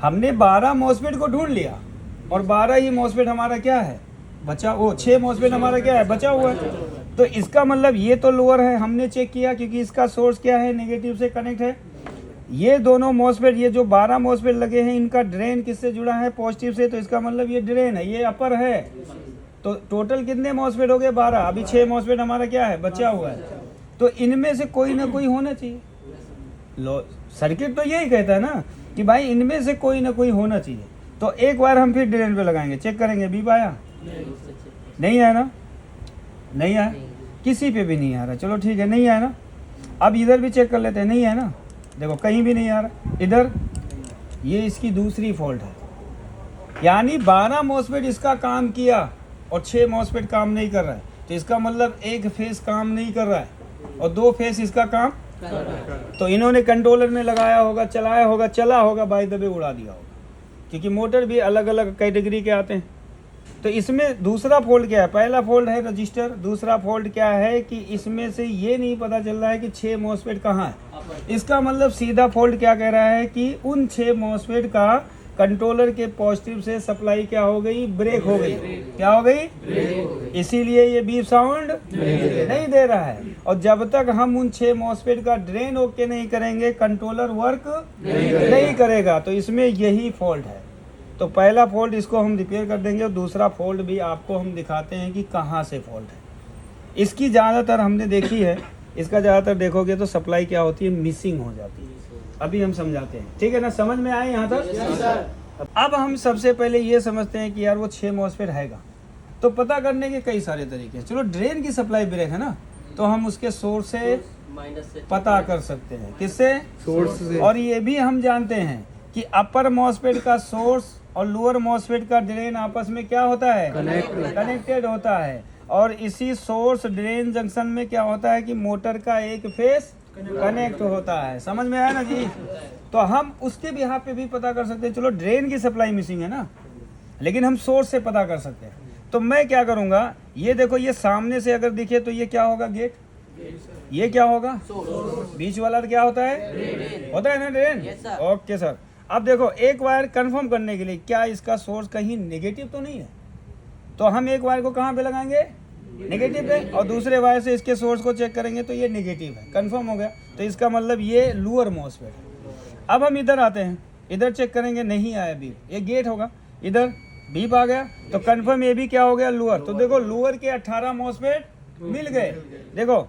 हमने 12 मॉस्फेट को ढूंढ लिया और 12 ही मॉस्फेट हमारा क्या है बचा, वो 6 मॉस्फेट हमारा क्या है बचा हुआ है। तो इसका मतलब ये तो लोअर है, हमने चेक किया क्योंकि इसका सोर्स क्या है, नेगेटिव से कनेक्ट है। ये दोनों मॉस्फेट, ये जो 12 मॉस्फेट लगे हैं, इनका ड्रेन किससे जुड़ा है, पॉजिटिव से, तो इसका मतलब ये ड्रेन है, ये अपर है। तो टोटल कितने मॉस्फेट हो गए 12, अभी 6 मॉस्फेट हमारा क्या है बचा हुआ है। तो इनमें से कोई ना कोई होना चाहिए। लो सर्किट तो यही कहता है ना कि भाई इनमें से कोई ना कोई होना चाहिए। तो एक बार हम फिर ड्रेन पे लगाएंगे, चेक करेंगे बीप आया, नहीं आया ना, नहीं आया, किसी पे भी नहीं आ रहा, चलो ठीक है नहीं आया ना। अब इधर भी चेक कर लेते हैं, नहीं है ना, देखो कहीं भी नहीं आ रहा इधर, ये इसकी दूसरी फॉल्ट है। यानी 12 मॉस्फेट इसका काम किया और 6 मॉस्फेट काम नहीं कर रहा है। तो इसका मतलब एक फेस काम नहीं कर रहा है और 2 फेस इसका काम। तो इन्होंने कंट्रोलर में लगाया होगा, चलाया होगा, चला होगा, बाय द वे उड़ा दिया होगा, क्योंकि मोटर भी अलग अलग कैटेगरी के आते हैं। तो इसमें दूसरा फॉल्ट क्या है, पहला फॉल्ट है रजिस्टर, दूसरा फॉल्ट क्या है कि इसमें से ये नहीं पता चल रहा है कि 6 मॉस्फेट कहाँ है। इसका मतलब सीधा फॉल्ट क्या कह रहा है कि उन 6 मॉस्फेट का कंट्रोलर के पॉजिटिव से सप्लाई क्या हो गई, ब्रेक हो गई। क्या हो गई, इसीलिए ये बीप साउंड नहीं दे रहा है। और जब तक हम उन 6 मॉस्फेट का ड्रेन ओके नहीं करेंगे, कंट्रोलर वर्क नहीं करेगा। तो इसमें यही फॉल्ट है। तो पहला फॉल्ट इसको हम रिपेयर कर देंगे और दूसरा फॉल्ट भी आपको हम दिखाते हैं कि कहाँ से फॉल्ट है। इसकी ज़्यादातर हमने देखी है, इसका ज़्यादातर देखोगे तो सप्लाई क्या होती है, मिसिंग हो जाती है। अभी हम समझाते हैं, ठीक है ना, समझ में आए यहाँ तक। अब हम सबसे पहले ये समझते हैं कि यार वो 6 मॉस्फेट हैगा, तो पता करने के कई सारे तरीके हैं। चलो ड्रेन की सप्लाई ब्रेक है ना, तो हम उसके सोर्स से पता कर सकते हैं, किससे, सोर्स से। और ये भी हम जानते हैं कि अपर मॉस्फेट का सोर्स और लोअर मॉस्फेट का ड्रेन आपस में क्या होता है, कनेक्टेड होता है। और इसी सोर्स ड्रेन जंक्शन में क्या होता है कि मोटर का एक फेस कनेक्ट होता है। समझ में आया ना जी। तो हम उसके बिहाफ पे भी पता कर सकते हैं। चलो ड्रेन की सप्लाई मिसिंग है ना, लेकिन हम सोर्स से पता कर सकते हैं। तो मैं क्या करूंगा, ये देखो, ये सामने से अगर दिखे तो ये क्या होगा, गेट, ये क्या होगा, बीच वाला क्या होता है, होता है ना ड्रेन। Okay sir. अब देखो एक वायर कंफर्म करने के लिए क्या इसका सोर्स कहीं नेगेटिव तो नहीं है, तो हम एक वायर को कहाँ पे लगाएंगे, नेगेटिव पे, और दूसरे वायर से इसके सोर्स को चेक करेंगे तो ये नेगेटिव है, कंफर्म हो गया। तो इसका मतलब ये लोअर मॉस्फेट है। अब हम इधर आते हैं, इधर चेक करेंगे, नहीं आया बीप, ये गेट होगा, इधर बीप आ गया, तो कंफर्म ये भी क्या हो गया, लोअर। तो देखो लोअर के 18 मॉस्फेट मिल गए। देखो